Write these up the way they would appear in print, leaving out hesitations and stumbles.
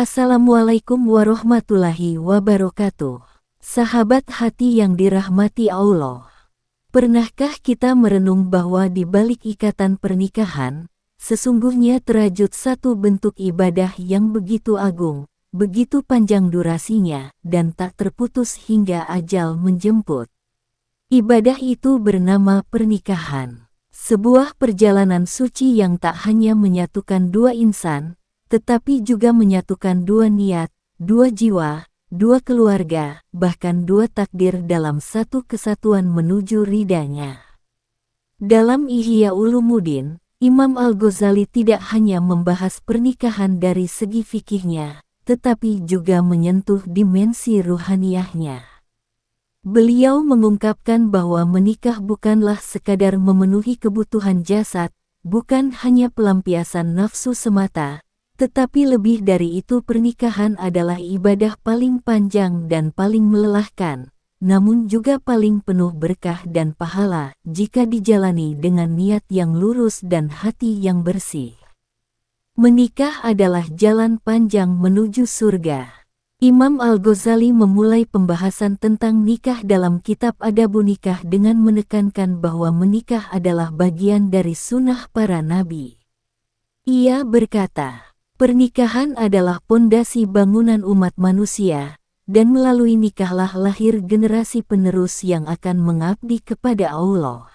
Assalamualaikum warahmatullahi wabarakatuh. Sahabat hati yang dirahmati Allah. Pernahkah kita merenung bahwa di balik ikatan pernikahan, sesungguhnya terajut satu bentuk ibadah yang begitu agung, begitu panjang durasinya, dan tak terputus hingga ajal menjemput. Ibadah itu bernama pernikahan. Sebuah perjalanan suci yang tak hanya menyatukan dua insan, tetapi juga menyatukan dua niat, dua jiwa, dua keluarga, bahkan dua takdir dalam satu kesatuan menuju ridanya. Dalam Ihya Ulumuddin, Imam Al-Ghazali tidak hanya membahas pernikahan dari segi fikihnya, tetapi juga menyentuh dimensi ruhaniyahnya. Beliau mengungkapkan bahwa menikah bukanlah sekadar memenuhi kebutuhan jasad, bukan hanya pelampiasan nafsu semata, tetapi lebih dari itu pernikahan adalah ibadah paling panjang dan paling melelahkan, namun juga paling penuh berkah dan pahala jika dijalani dengan niat yang lurus dan hati yang bersih. Menikah adalah jalan panjang menuju surga. Imam Al-Ghazali memulai pembahasan tentang nikah dalam kitab Adabun Nikah dengan menekankan bahwa menikah adalah bagian dari sunnah para nabi. Ia berkata, pernikahan adalah pondasi bangunan umat manusia, dan melalui nikahlah lahir generasi penerus yang akan mengabdi kepada Allah.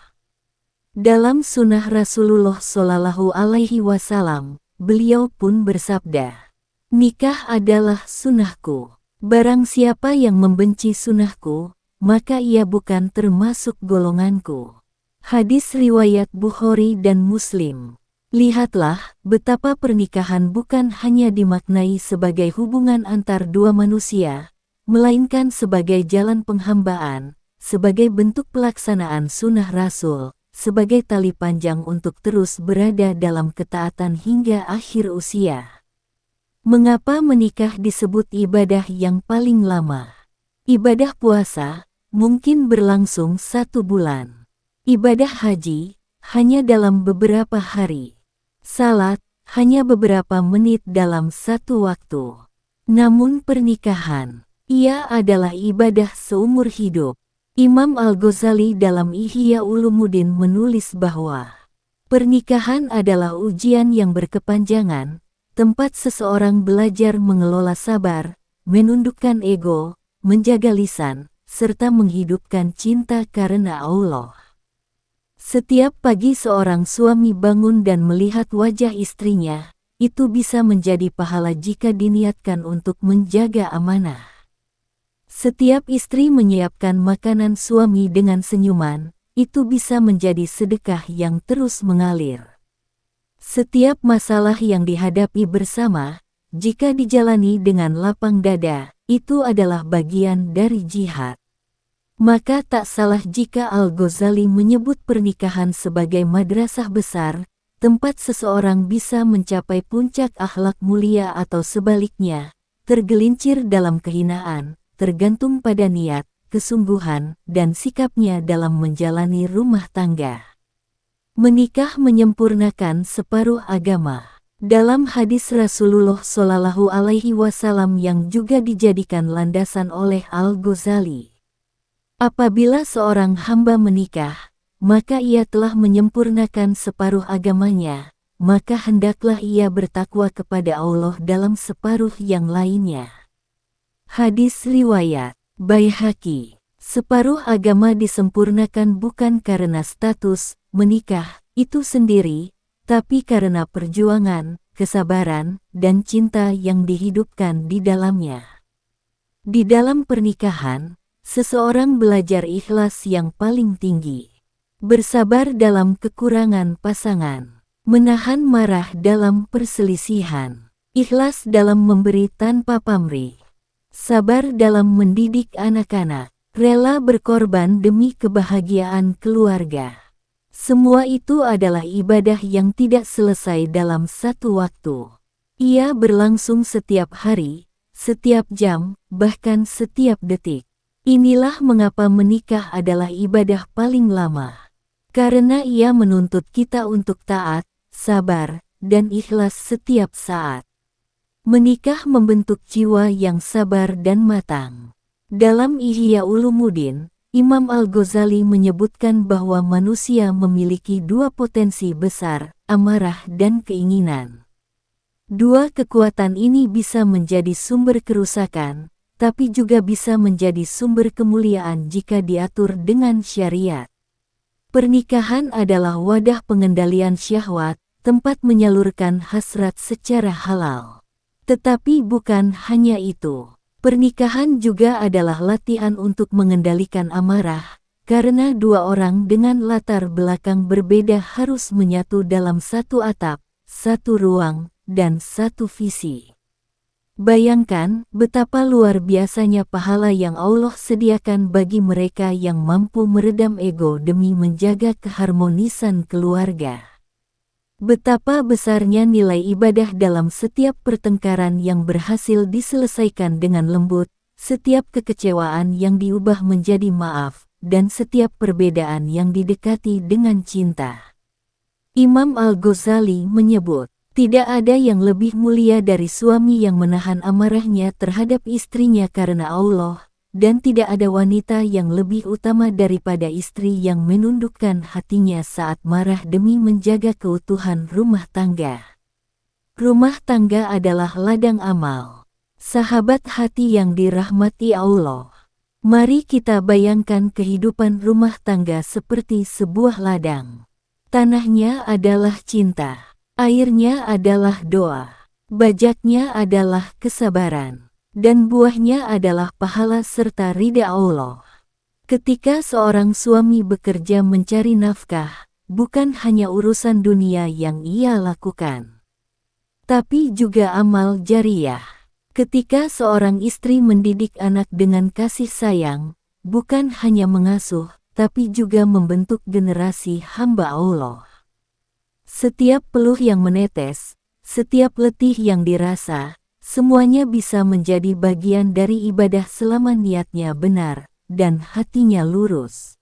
Dalam sunnah Rasulullah Shallallahu Alaihi Wasallam, beliau pun bersabda, nikah adalah sunnahku. Barang siapa yang membenci sunnahku, maka ia bukan termasuk golonganku. Hadis riwayat Bukhari dan Muslim. Lihatlah betapa pernikahan bukan hanya dimaknai sebagai hubungan antar dua manusia, melainkan sebagai jalan penghambaan, sebagai bentuk pelaksanaan sunnah Rasul, sebagai tali panjang untuk terus berada dalam ketaatan hingga akhir usia. Mengapa menikah disebut ibadah yang paling lama? Ibadah puasa mungkin berlangsung 1 bulan. Ibadah haji hanya dalam beberapa hari. Salat hanya beberapa menit dalam satu waktu. Namun pernikahan, ia adalah ibadah seumur hidup. Imam Al-Ghazali dalam Ihya Ulumuddin menulis bahwa pernikahan adalah ujian yang berkepanjangan, tempat seseorang belajar mengelola sabar, menundukkan ego, menjaga lisan, serta menghidupkan cinta karena Allah. Setiap pagi seorang suami bangun dan melihat wajah istrinya, itu bisa menjadi pahala jika diniatkan untuk menjaga amanah. Setiap istri menyiapkan makanan suami dengan senyuman, itu bisa menjadi sedekah yang terus mengalir. Setiap masalah yang dihadapi bersama, jika dijalani dengan lapang dada, itu adalah bagian dari jihad. Maka tak salah jika Al-Ghazali menyebut pernikahan sebagai madrasah besar, tempat seseorang bisa mencapai puncak akhlak mulia atau sebaliknya, tergelincir dalam kehinaan, tergantung pada niat, kesungguhan, dan sikapnya dalam menjalani rumah tangga. Menikah menyempurnakan separuh agama. Dalam hadis Rasulullah Shallallahu Alaihi Wasallam yang juga dijadikan landasan oleh Al-Ghazali, apabila seorang hamba menikah, maka ia telah menyempurnakan separuh agamanya, maka hendaklah ia bertakwa kepada Allah dalam separuh yang lainnya. Hadis riwayat Baihaqi. Separuh agama disempurnakan bukan karena status menikah itu sendiri, tapi karena perjuangan, kesabaran, dan cinta yang dihidupkan di dalamnya. Di dalam pernikahan, seseorang belajar ikhlas yang paling tinggi, bersabar dalam kekurangan pasangan, menahan marah dalam perselisihan, ikhlas dalam memberi tanpa pamrih, sabar dalam mendidik anak-anak, rela berkorban demi kebahagiaan keluarga. Semua itu adalah ibadah yang tidak selesai dalam satu waktu. Ia berlangsung setiap hari, setiap jam, bahkan setiap detik. Inilah mengapa menikah adalah ibadah paling lama. Karena ia menuntut kita untuk taat, sabar, dan ikhlas setiap saat. Menikah membentuk jiwa yang sabar dan matang. Dalam Ihya Ulumuddin, Imam Al-Ghazali menyebutkan bahwa manusia memiliki dua potensi besar, amarah dan keinginan. Dua kekuatan ini bisa menjadi sumber kerusakan, tapi juga bisa menjadi sumber kemuliaan jika diatur dengan syariat. Pernikahan adalah wadah pengendalian syahwat, tempat menyalurkan hasrat secara halal. Tetapi bukan hanya itu. Pernikahan juga adalah latihan untuk mengendalikan amarah, karena dua orang dengan latar belakang berbeda harus menyatu dalam satu atap, satu ruang, dan satu visi. Bayangkan betapa luar biasanya pahala yang Allah sediakan bagi mereka yang mampu meredam ego demi menjaga keharmonisan keluarga. Betapa besarnya nilai ibadah dalam setiap pertengkaran yang berhasil diselesaikan dengan lembut, setiap kekecewaan yang diubah menjadi maaf, dan setiap perbedaan yang didekati dengan cinta. Imam Al-Ghazali menyebut, tidak ada yang lebih mulia dari suami yang menahan amarahnya terhadap istrinya karena Allah, dan tidak ada wanita yang lebih utama daripada istri yang menundukkan hatinya saat marah demi menjaga keutuhan rumah tangga. Rumah tangga adalah ladang amal. Sahabat hati yang dirahmati Allah. Mari kita bayangkan kehidupan rumah tangga seperti sebuah ladang. Tanahnya adalah cinta, airnya adalah doa, bajaknya adalah kesabaran, dan buahnya adalah pahala serta ridha Allah. Ketika seorang suami bekerja mencari nafkah, bukan hanya urusan dunia yang ia lakukan, tapi juga amal jariyah. Ketika seorang istri mendidik anak dengan kasih sayang, bukan hanya mengasuh, tapi juga membentuk generasi hamba Allah. Setiap peluh yang menetes, setiap letih yang dirasa, semuanya bisa menjadi bagian dari ibadah selama niatnya benar dan hatinya lurus.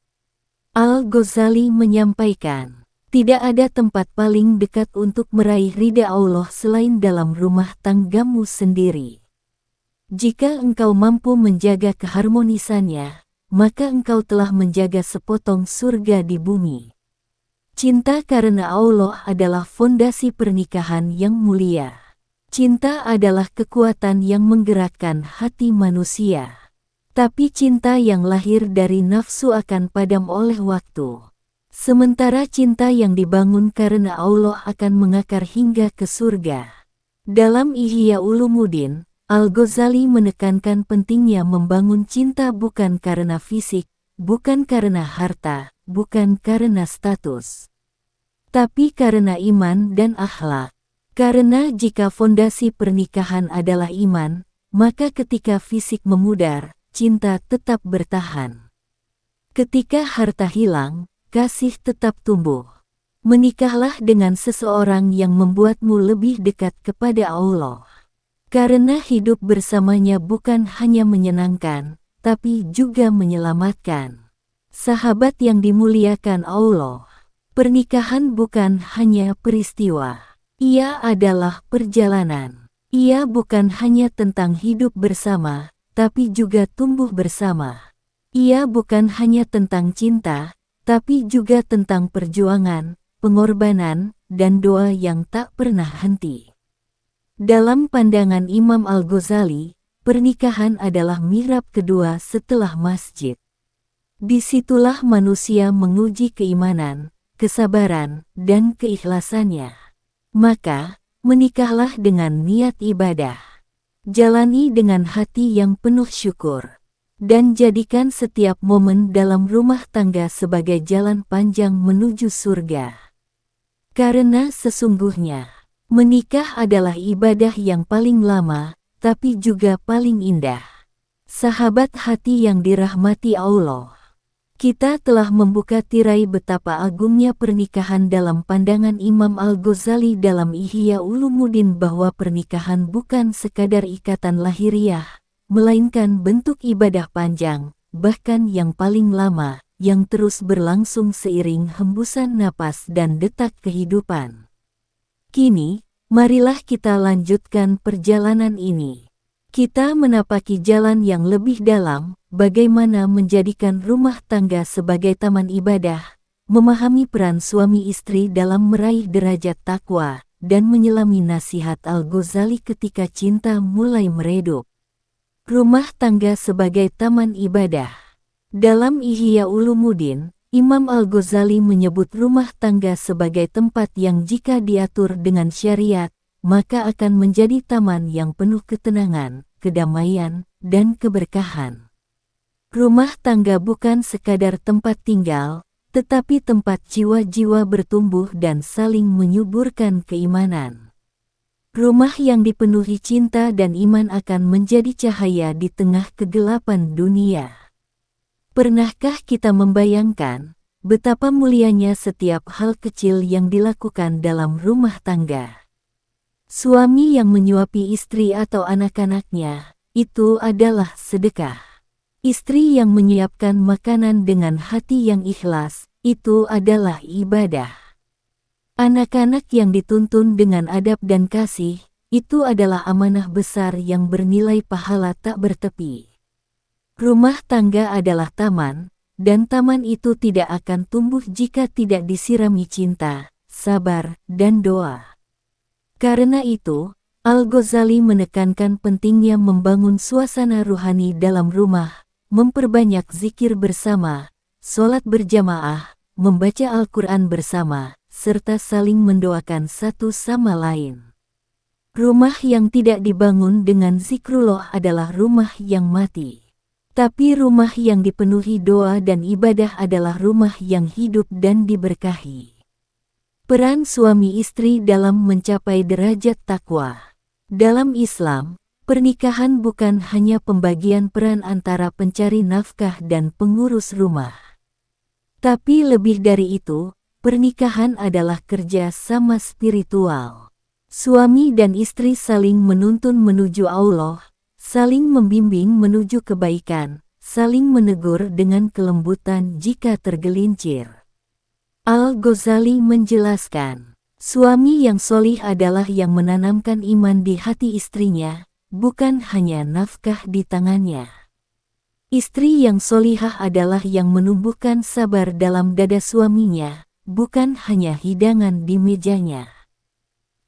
Al-Ghazali menyampaikan, tidak ada tempat paling dekat untuk meraih ridha Allah selain dalam rumah tanggamu sendiri. Jika engkau mampu menjaga keharmonisannya, maka engkau telah menjaga sepotong surga di bumi. Cinta karena Allah adalah fondasi pernikahan yang mulia. Cinta adalah kekuatan yang menggerakkan hati manusia. Tapi cinta yang lahir dari nafsu akan padam oleh waktu. Sementara cinta yang dibangun karena Allah akan mengakar hingga ke surga. Dalam Ihya Ulumuddin, Al-Ghazali menekankan pentingnya membangun cinta bukan karena fisik, bukan karena harta, bukan karena status, tapi karena iman dan akhlak. Karena jika fondasi pernikahan adalah iman, maka ketika fisik memudar, cinta tetap bertahan. Ketika harta hilang, kasih tetap tumbuh. Menikahlah dengan seseorang yang membuatmu lebih dekat kepada Allah. Karena hidup bersamanya bukan hanya menyenangkan, tapi juga menyelamatkan. Sahabat yang dimuliakan Allah, pernikahan bukan hanya peristiwa. Ia adalah perjalanan. Ia bukan hanya tentang hidup bersama, tapi juga tumbuh bersama. Ia bukan hanya tentang cinta, tapi juga tentang perjuangan, pengorbanan, dan doa yang tak pernah henti. Dalam pandangan Imam Al-Ghazali, pernikahan adalah mihrab kedua setelah masjid. Disitulah manusia menguji keimanan, kesabaran, dan keikhlasannya. Maka, menikahlah dengan niat ibadah. Jalani dengan hati yang penuh syukur. Dan jadikan setiap momen dalam rumah tangga sebagai jalan panjang menuju surga. Karena sesungguhnya, menikah adalah ibadah yang paling lama, tapi juga paling indah. Sahabat hati yang dirahmati Allah. Kita telah membuka tirai betapa agungnya pernikahan dalam pandangan Imam Al-Ghazali dalam Ihya Ulumuddin bahwa pernikahan bukan sekadar ikatan lahiriah, melainkan bentuk ibadah panjang, bahkan yang paling lama, yang terus berlangsung seiring hembusan napas dan detak kehidupan. Kini, Marilah kita lanjutkan perjalanan ini. Kita menapaki jalan yang lebih dalam, bagaimana menjadikan rumah tangga sebagai taman ibadah, memahami peran suami istri dalam meraih derajat takwa, dan menyelami nasihat Al-Ghazali ketika cinta mulai meredup. Rumah tangga sebagai taman ibadah. Dalam Ihya Ulumuddin, Imam Al-Ghazali menyebut rumah tangga sebagai tempat yang jika diatur dengan syariat, maka akan menjadi taman yang penuh ketenangan, kedamaian, dan keberkahan. Rumah tangga bukan sekadar tempat tinggal, tetapi tempat jiwa-jiwa bertumbuh dan saling menyuburkan keimanan. Rumah yang dipenuhi cinta dan iman akan menjadi cahaya di tengah kegelapan dunia. Pernahkah kita membayangkan betapa mulianya setiap hal kecil yang dilakukan dalam rumah tangga? Suami yang menyuapi istri atau anak-anaknya, itu adalah sedekah. Istri yang menyiapkan makanan dengan hati yang ikhlas, itu adalah ibadah. Anak-anak yang dituntun dengan adab dan kasih, itu adalah amanah besar yang bernilai pahala tak bertepi. Rumah tangga adalah taman, dan taman itu tidak akan tumbuh jika tidak disirami cinta, sabar, dan doa. Karena itu, Al-Ghazali menekankan pentingnya membangun suasana ruhani dalam rumah, memperbanyak zikir bersama, sholat berjamaah, membaca Al-Quran bersama, serta saling mendoakan satu sama lain. Rumah yang tidak dibangun dengan zikrullah adalah rumah yang mati. Tapi rumah yang dipenuhi doa dan ibadah adalah rumah yang hidup dan diberkahi. Peran suami istri dalam mencapai derajat takwa. Dalam Islam, pernikahan bukan hanya pembagian peran antara pencari nafkah dan pengurus rumah. Tapi lebih dari itu, pernikahan adalah kerja sama spiritual. Suami dan istri saling menuntun menuju Allah, saling membimbing menuju kebaikan, saling menegur dengan kelembutan jika tergelincir. Al-Ghazali menjelaskan, suami yang solih adalah yang menanamkan iman di hati istrinya, bukan hanya nafkah di tangannya. Istri yang solihah adalah yang menumbuhkan sabar dalam dada suaminya, bukan hanya hidangan di mejanya.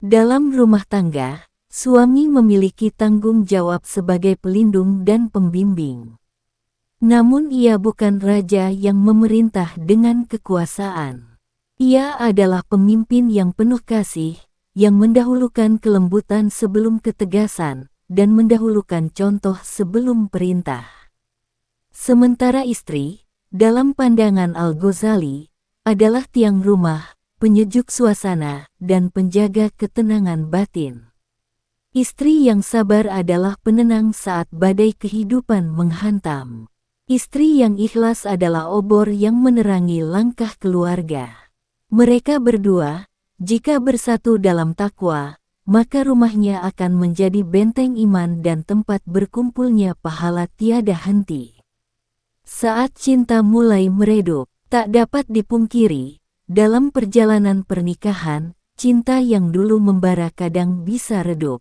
Dalam rumah tangga, suami memiliki tanggung jawab sebagai pelindung dan pembimbing. Namun ia bukan raja yang memerintah dengan kekuasaan. Ia adalah pemimpin yang penuh kasih, yang mendahulukan kelembutan sebelum ketegasan, dan mendahulukan contoh sebelum perintah. Sementara istri, dalam pandangan Al-Ghazali, adalah tiang rumah, penyejuk suasana, dan penjaga ketenangan batin. Istri yang sabar adalah penenang saat badai kehidupan menghantam. Istri yang ikhlas adalah obor yang menerangi langkah keluarga. Mereka berdua, jika bersatu dalam takwa, maka rumahnya akan menjadi benteng iman dan tempat berkumpulnya pahala tiada henti. Saat cinta mulai meredup, tak dapat dipungkiri, dalam perjalanan pernikahan, cinta yang dulu membara kadang bisa redup.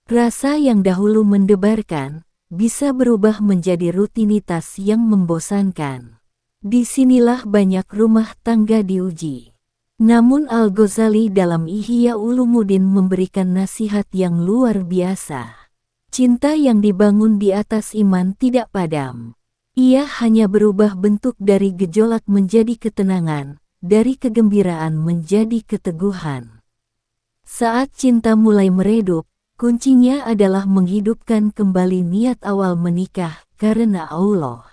Rasa yang dahulu mendebarkan, bisa berubah menjadi rutinitas yang membosankan. Disinilah banyak rumah tangga diuji. Namun Al-Ghazali dalam Ihya Ulumuddin memberikan nasihat yang luar biasa. Cinta yang dibangun di atas iman tidak padam. Ia hanya berubah bentuk dari gejolak menjadi ketenangan, dari kegembiraan menjadi keteguhan. Saat cinta mulai meredup, kuncinya adalah menghidupkan kembali niat awal menikah karena Allah.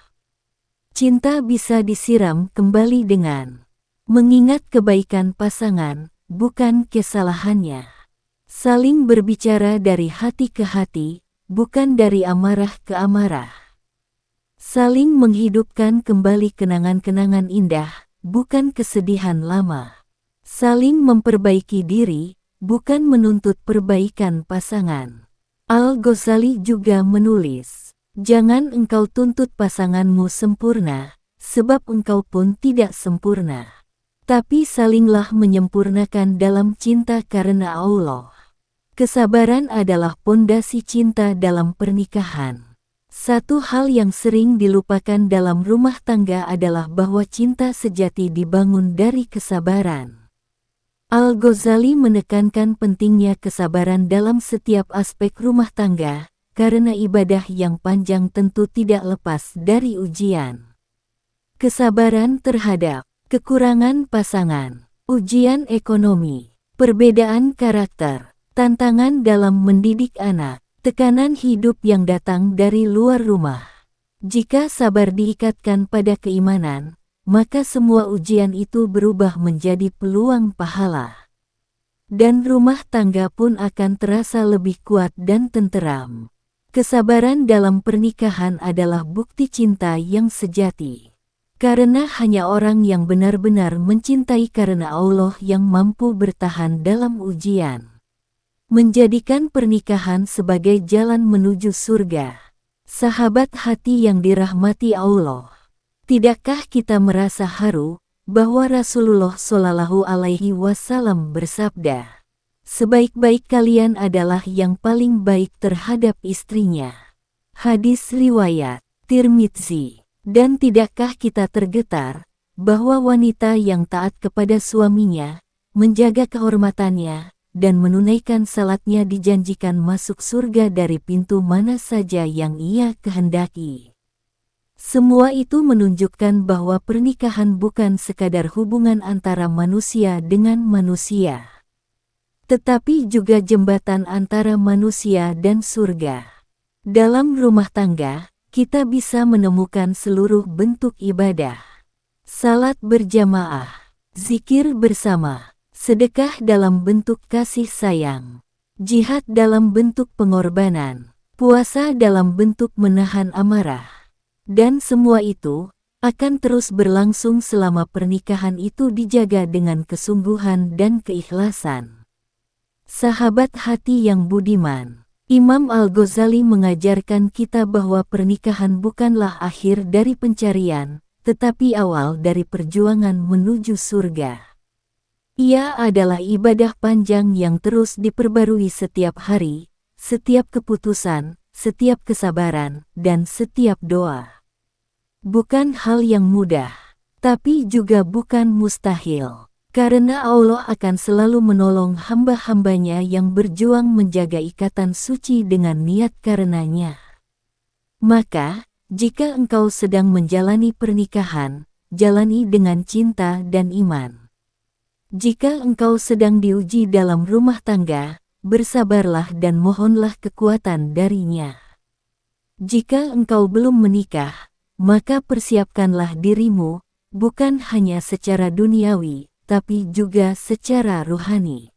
Cinta bisa disiram kembali dengan mengingat kebaikan pasangan, bukan kesalahannya. Saling berbicara dari hati ke hati, bukan dari amarah ke amarah. Saling menghidupkan kembali kenangan-kenangan indah, bukan kesedihan lama. Saling memperbaiki diri, bukan menuntut perbaikan pasangan. Al-Ghazali juga menulis, jangan engkau tuntut pasanganmu sempurna, sebab engkau pun tidak sempurna. Tapi salinglah menyempurnakan dalam cinta karena Allah. Kesabaran adalah pondasi cinta dalam pernikahan. Satu hal yang sering dilupakan dalam rumah tangga adalah bahwa cinta sejati dibangun dari kesabaran. Al-Ghazali menekankan pentingnya kesabaran dalam setiap aspek rumah tangga, karena ibadah yang panjang tentu tidak lepas dari ujian. Kesabaran terhadap kekurangan pasangan, ujian ekonomi, perbedaan karakter, tantangan dalam mendidik anak, tekanan hidup yang datang dari luar rumah. Jika sabar diikatkan pada keimanan, maka semua ujian itu berubah menjadi peluang pahala. Dan rumah tangga pun akan terasa lebih kuat dan tenteram. Kesabaran dalam pernikahan adalah bukti cinta yang sejati. Karena hanya orang yang benar-benar mencintai karena Allah yang mampu bertahan dalam ujian. Menjadikan pernikahan sebagai jalan menuju surga. Sahabat hati yang dirahmati Allah. Tidakkah kita merasa haru bahwa Rasulullah Shallallahu Alaihi Wasallam bersabda, sebaik-baik kalian adalah yang paling baik terhadap istrinya. Hadis riwayat Tirmidzi. Dan tidakkah kita tergetar bahwa wanita yang taat kepada suaminya, menjaga kehormatannya, dan menunaikan salatnya dijanjikan masuk surga dari pintu mana saja yang ia kehendaki. Semua itu menunjukkan bahwa pernikahan bukan sekadar hubungan antara manusia dengan manusia, tetapi juga jembatan antara manusia dan surga. Dalam rumah tangga, kita bisa menemukan seluruh bentuk ibadah. Salat berjamaah, zikir bersama, sedekah dalam bentuk kasih sayang, jihad dalam bentuk pengorbanan, puasa dalam bentuk menahan amarah. Dan semua itu akan terus berlangsung selama pernikahan itu dijaga dengan kesungguhan dan keikhlasan. Sahabat hati yang budiman, Imam Al-Ghazali mengajarkan kita bahwa pernikahan bukanlah akhir dari pencarian, tetapi awal dari perjuangan menuju surga. Ia adalah ibadah panjang yang terus diperbarui setiap hari, setiap keputusan, setiap kesabaran, dan setiap doa. Bukan hal yang mudah, tapi juga bukan mustahil. Karena Allah akan selalu menolong hamba-hambanya yang berjuang menjaga ikatan suci dengan niat karenanya. Maka, jika engkau sedang menjalani pernikahan, jalani dengan cinta dan iman. Jika engkau sedang diuji dalam rumah tangga, bersabarlah dan mohonlah kekuatan darinya. Jika engkau belum menikah, maka persiapkanlah dirimu, bukan hanya secara duniawi, tapi juga secara rohani.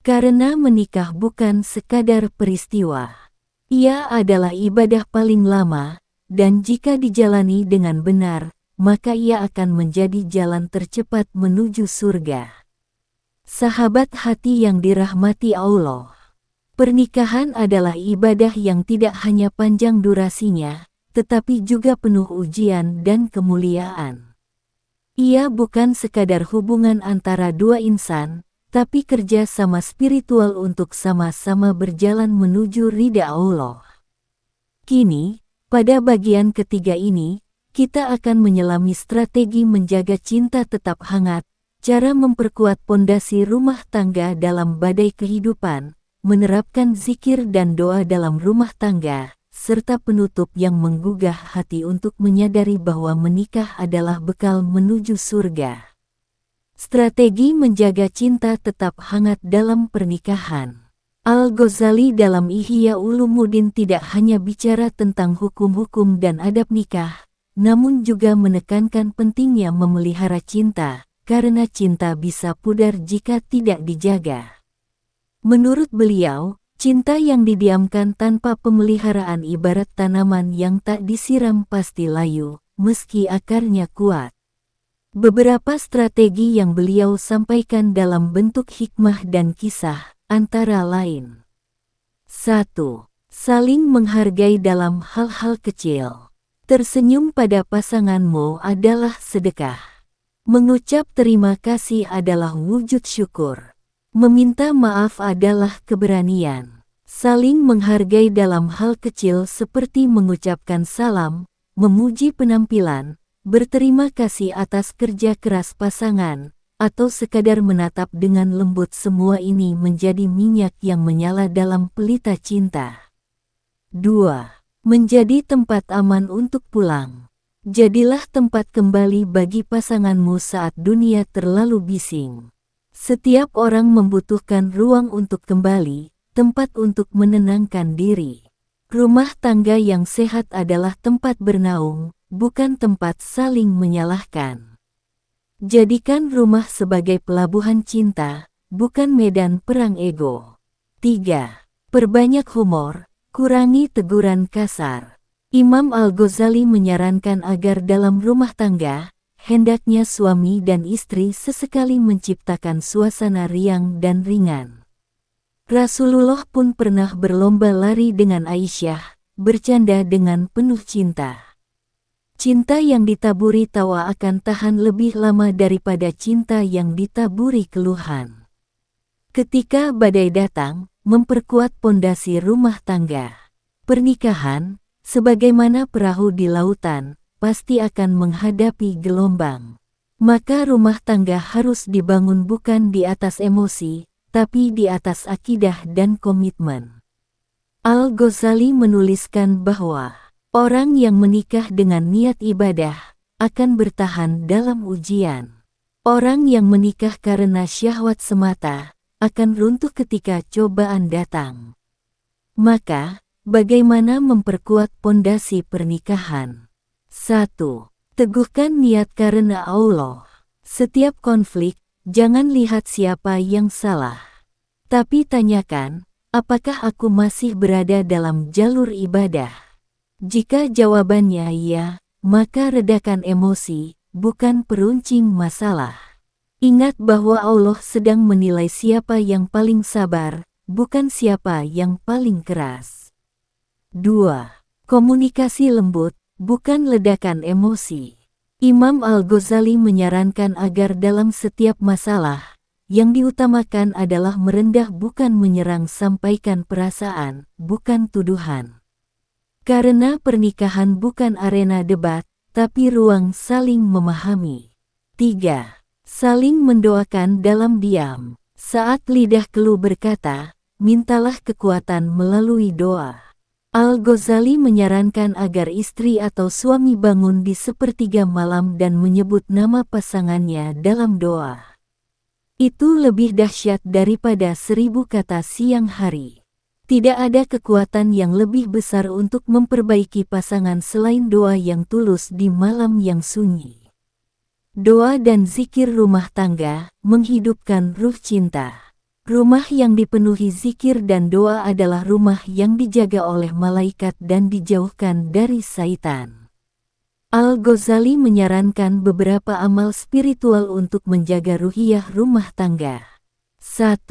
Karena menikah bukan sekadar peristiwa. Ia adalah ibadah paling lama, dan jika dijalani dengan benar, maka ia akan menjadi jalan tercepat menuju surga. Sahabat hati yang dirahmati Allah. Pernikahan adalah ibadah yang tidak hanya panjang durasinya, tetapi juga penuh ujian dan kemuliaan. Ia bukan sekadar hubungan antara dua insan, tapi kerja sama spiritual untuk sama-sama berjalan menuju ridha Allah. Kini, pada bagian ketiga ini, kita akan menyelami strategi menjaga cinta tetap hangat, cara memperkuat pondasi rumah tangga dalam badai kehidupan, menerapkan zikir dan doa dalam rumah tangga, serta penutup yang menggugah hati untuk menyadari bahwa menikah adalah bekal menuju surga. Strategi menjaga cinta tetap hangat dalam pernikahan. Al-Ghazali dalam Ihya Ulumuddin tidak hanya bicara tentang hukum-hukum dan adab nikah, namun juga menekankan pentingnya memelihara cinta, karena cinta bisa pudar jika tidak dijaga. Menurut beliau, cinta yang didiamkan tanpa pemeliharaan ibarat tanaman yang tak disiram pasti layu, meski akarnya kuat. Beberapa strategi yang beliau sampaikan dalam bentuk hikmah dan kisah, antara lain. 1. Saling menghargai dalam hal-hal kecil. Tersenyum pada pasanganmu adalah sedekah. Mengucap terima kasih adalah wujud syukur. Meminta maaf adalah keberanian. Saling menghargai dalam hal kecil seperti mengucapkan salam, memuji penampilan, berterima kasih atas kerja keras pasangan, atau sekadar menatap dengan lembut, semua ini menjadi minyak yang menyala dalam pelita cinta. 2. Menjadi tempat aman untuk pulang. Jadilah tempat kembali bagi pasanganmu saat dunia terlalu bising. Setiap orang membutuhkan ruang untuk kembali, tempat untuk menenangkan diri. Rumah tangga yang sehat adalah tempat bernaung, bukan tempat saling menyalahkan. Jadikan rumah sebagai pelabuhan cinta, bukan medan perang ego. 3. Perbanyak humor, kurangi teguran kasar. Imam Al-Ghazali menyarankan agar dalam rumah tangga, hendaknya suami dan istri sesekali menciptakan suasana riang dan ringan. Rasulullah pun pernah berlomba lari dengan Aisyah, bercanda dengan penuh cinta. Cinta yang ditaburi tawa akan tahan lebih lama daripada cinta yang ditaburi keluhan. Ketika badai datang, memperkuat pondasi rumah tangga. Pernikahan, sebagaimana perahu di lautan, pasti akan menghadapi gelombang. Maka rumah tangga harus dibangun bukan di atas emosi, tapi di atas akidah dan komitmen. Al-Ghazali menuliskan bahwa orang yang menikah dengan niat ibadah akan bertahan dalam ujian. Orang yang menikah karena syahwat semata akan runtuh ketika cobaan datang. Maka, bagaimana memperkuat pondasi pernikahan? 1. Teguhkan niat karena Allah. Setiap konflik, jangan lihat siapa yang salah. Tapi tanyakan, apakah aku masih berada dalam jalur ibadah? Jika jawabannya iya, maka redakan emosi, bukan peruncing masalah. Ingat bahwa Allah sedang menilai siapa yang paling sabar, bukan siapa yang paling keras. 2. Komunikasi lembut, bukan ledakan emosi. Imam Al-Ghazali menyarankan agar dalam setiap masalah, yang diutamakan adalah merendah bukan menyerang, sampaikan perasaan, bukan tuduhan. Karena pernikahan bukan arena debat, tapi ruang saling memahami. 3. Saling mendoakan dalam diam. Saat lidah keluh berkata, mintalah kekuatan melalui doa. Al-Ghazali menyarankan agar istri atau suami bangun di sepertiga malam dan menyebut nama pasangannya dalam doa. Itu lebih dahsyat daripada 1000 kata siang hari. Tidak ada kekuatan yang lebih besar untuk memperbaiki pasangan selain doa yang tulus di malam yang sunyi. Doa dan zikir rumah tangga menghidupkan ruh cinta. Rumah yang dipenuhi zikir dan doa adalah rumah yang dijaga oleh malaikat dan dijauhkan dari syaitan. Al-Ghazali menyarankan beberapa amal spiritual untuk menjaga ruhiyah rumah tangga. 1.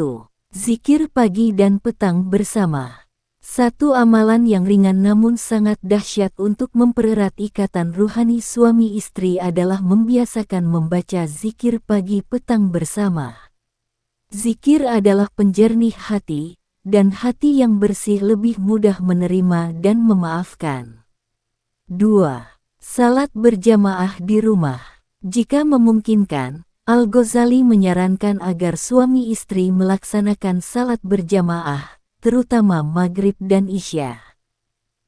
Zikir pagi dan petang bersama. Satu amalan yang ringan namun sangat dahsyat untuk mempererat ikatan ruhani suami istri adalah membiasakan membaca zikir pagi petang bersama. Zikir adalah penjernih hati, dan hati yang bersih lebih mudah menerima dan memaafkan. 2. Salat berjamaah di rumah. Jika memungkinkan, Al-Ghazali menyarankan agar suami istri melaksanakan salat berjamaah, terutama maghrib dan isya.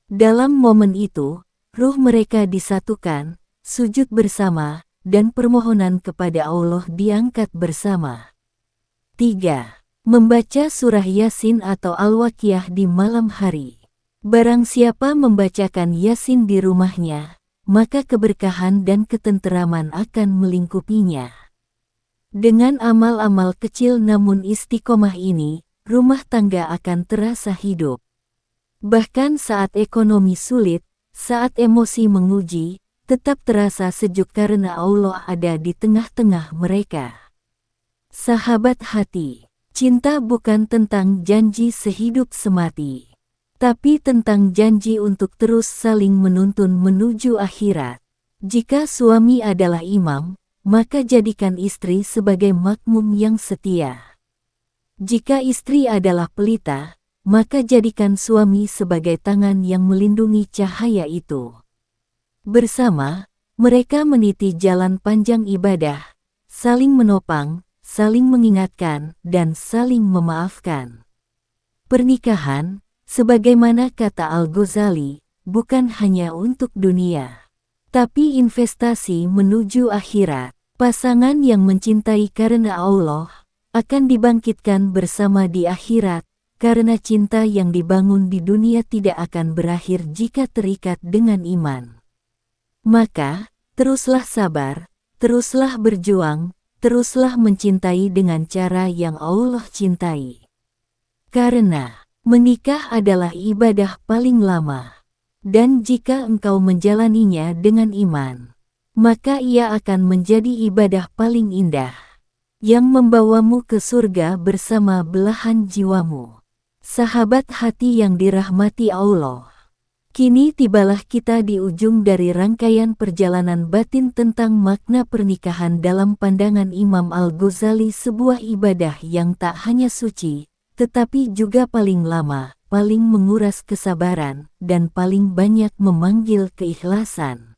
Dalam momen itu, ruh mereka disatukan, sujud bersama, dan permohonan kepada Allah diangkat bersama. 3. Membaca surah Yasin atau Al-Waqiah di malam hari. Barang siapa membacakan Yasin di rumahnya, maka keberkahan dan ketenteraman akan melingkupinya. Dengan amal-amal kecil namun istiqomah ini, rumah tangga akan terasa hidup. Bahkan saat ekonomi sulit, saat emosi menguji, tetap terasa sejuk karena Allah ada di tengah-tengah mereka. Sahabat hati, cinta bukan tentang janji sehidup semati, tapi tentang janji untuk terus saling menuntun menuju akhirat. Jika suami adalah imam, maka jadikan istri sebagai makmum yang setia. Jika istri adalah pelita, maka jadikan suami sebagai tangan yang melindungi cahaya itu. Bersama, mereka meniti jalan panjang ibadah, saling menopang, saling mengingatkan, dan saling memaafkan. Pernikahan, sebagaimana kata Al-Ghazali, bukan hanya untuk dunia, tapi investasi menuju akhirat. Pasangan yang mencintai karena Allah akan dibangkitkan bersama di akhirat, karena cinta yang dibangun di dunia tidak akan berakhir jika terikat dengan iman. Maka, teruslah sabar, teruslah berjuang, teruslah mencintai dengan cara yang Allah cintai. Karena menikah adalah ibadah paling lama, dan jika engkau menjalaninya dengan iman, maka ia akan menjadi ibadah paling indah, yang membawamu ke surga bersama belahan jiwamu. Sahabat hati yang dirahmati Allah, kini tibalah kita di ujung dari rangkaian perjalanan batin tentang makna pernikahan dalam pandangan Imam Al-Ghazali, sebuah ibadah yang tak hanya suci, tetapi juga paling lama, paling menguras kesabaran, dan paling banyak memanggil keikhlasan.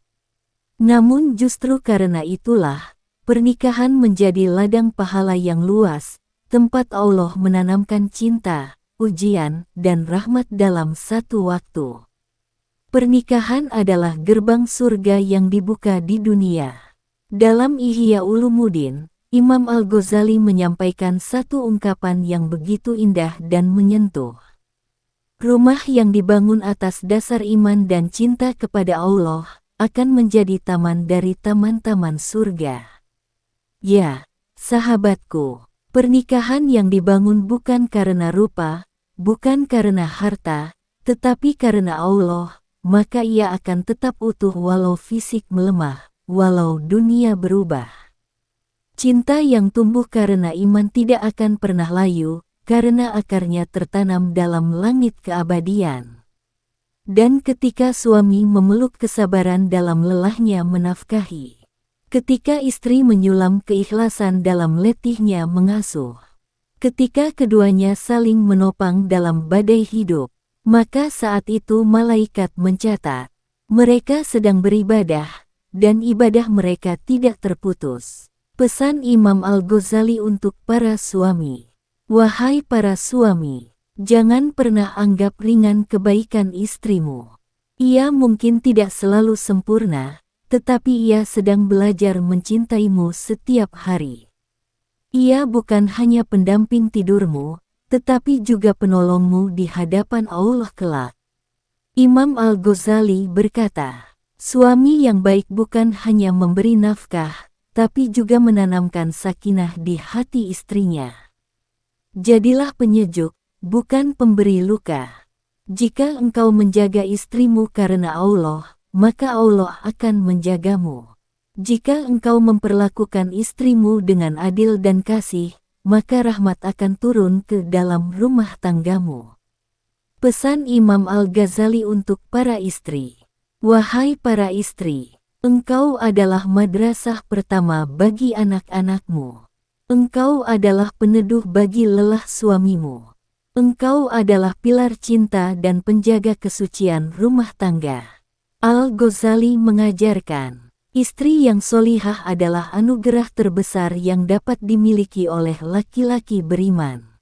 Namun justru karena itulah, pernikahan menjadi ladang pahala yang luas, tempat Allah menanamkan cinta, ujian, dan rahmat dalam satu waktu. Pernikahan adalah gerbang surga yang dibuka di dunia. Dalam Ihya Ulumuddin, Imam Al-Ghazali menyampaikan satu ungkapan yang begitu indah dan menyentuh. Rumah yang dibangun atas dasar iman dan cinta kepada Allah akan menjadi taman dari taman-taman surga. Ya, sahabatku, pernikahan yang dibangun bukan karena rupa, bukan karena harta, tetapi karena Allah, maka ia akan tetap utuh walau fisik melemah, walau dunia berubah. Cinta yang tumbuh karena iman tidak akan pernah layu, karena akarnya tertanam dalam langit keabadian. Dan ketika suami memeluk kesabaran dalam lelahnya menafkahi, ketika istri menyulam keikhlasan dalam letihnya mengasuh, ketika keduanya saling menopang dalam badai hidup, maka saat itu malaikat mencatat, mereka sedang beribadah, dan ibadah mereka tidak terputus. Pesan Imam Al-Ghazali untuk para suami. Wahai para suami, jangan pernah anggap ringan kebaikan istrimu. Ia mungkin tidak selalu sempurna, tetapi ia sedang belajar mencintaimu setiap hari. Ia bukan hanya pendamping tidurmu, tetapi juga penolongmu di hadapan Allah kelak. Imam Al-Ghazali berkata, suami yang baik bukan hanya memberi nafkah, tapi juga menanamkan sakinah di hati istrinya. Jadilah penyejuk, bukan pemberi luka. Jika engkau menjaga istrimu karena Allah, maka Allah akan menjagamu. Jika engkau memperlakukan istrimu dengan adil dan kasih, maka rahmat akan turun ke dalam rumah tanggamu. Pesan Imam Al-Ghazali untuk para istri. Wahai para istri, engkau adalah madrasah pertama bagi anak-anakmu. Engkau adalah peneduh bagi lelah suamimu. Engkau adalah pilar cinta dan penjaga kesucian rumah tangga. Al-Ghazali mengajarkan, istri yang solihah adalah anugerah terbesar yang dapat dimiliki oleh laki-laki beriman.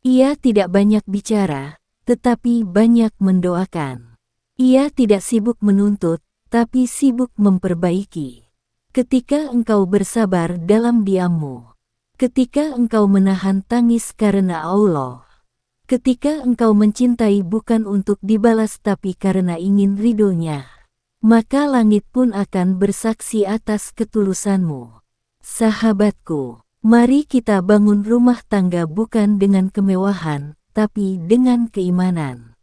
Ia tidak banyak bicara, tetapi banyak mendoakan. Ia tidak sibuk menuntut, tapi sibuk memperbaiki. Ketika engkau bersabar dalam diammu, ketika engkau menahan tangis karena Allah, ketika engkau mencintai bukan untuk dibalas tapi karena ingin ridhonya, maka langit pun akan bersaksi atas ketulusanmu. Sahabatku, mari kita bangun rumah tangga bukan dengan kemewahan, tapi dengan keimanan.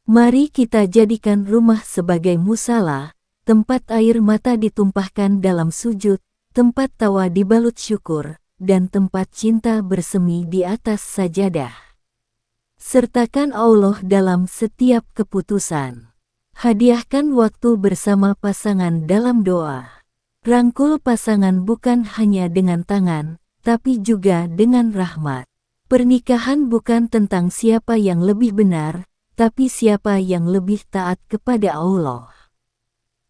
Mari kita jadikan rumah sebagai musala, tempat air mata ditumpahkan dalam sujud, tempat tawa dibalut syukur, dan tempat cinta bersemi di atas sajadah. Sertakan Allah dalam setiap keputusan. Hadiahkan waktu bersama pasangan dalam doa. Rangkul pasangan bukan hanya dengan tangan, tapi juga dengan rahmat. Pernikahan bukan tentang siapa yang lebih benar, tapi siapa yang lebih taat kepada Allah.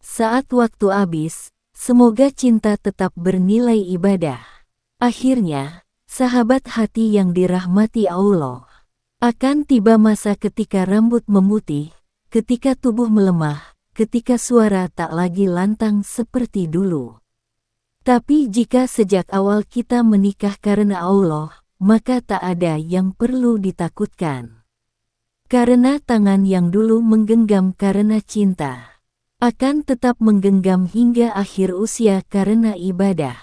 Saat waktu habis, semoga cinta tetap bernilai ibadah. Akhirnya, sahabat hati yang dirahmati Allah, akan tiba masa ketika rambut memutih, ketika tubuh melemah, ketika suara tak lagi lantang seperti dulu. Tapi jika sejak awal kita menikah karena Allah, maka tak ada yang perlu ditakutkan. Karena tangan yang dulu menggenggam karena cinta, akan tetap menggenggam hingga akhir usia karena ibadah.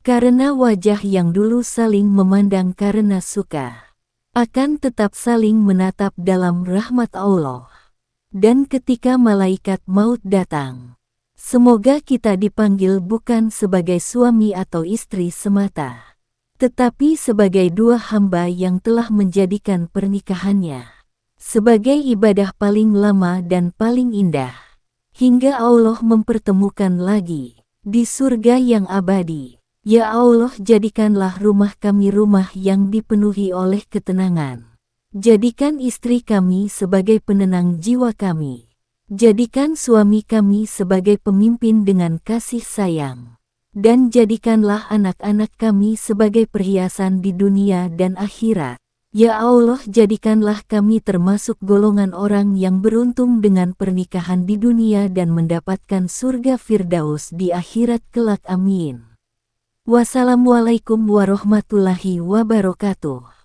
Karena wajah yang dulu saling memandang karena suka, akan tetap saling menatap dalam rahmat Allah. Dan ketika malaikat maut datang, semoga kita dipanggil bukan sebagai suami atau istri semata, tetapi sebagai dua hamba yang telah menjadikan pernikahannya sebagai ibadah paling lama dan paling indah, hingga Allah mempertemukan lagi di surga yang abadi. Ya Allah, jadikanlah rumah kami rumah yang dipenuhi oleh ketenangan. Jadikan istri kami sebagai penenang jiwa kami. Jadikan suami kami sebagai pemimpin dengan kasih sayang. Dan jadikanlah anak-anak kami sebagai perhiasan di dunia dan akhirat. Ya Allah, jadikanlah kami termasuk golongan orang yang beruntung dengan pernikahan di dunia dan mendapatkan surga Firdaus di akhirat kelak. Amin. Wassalamualaikum warahmatullahi wabarakatuh.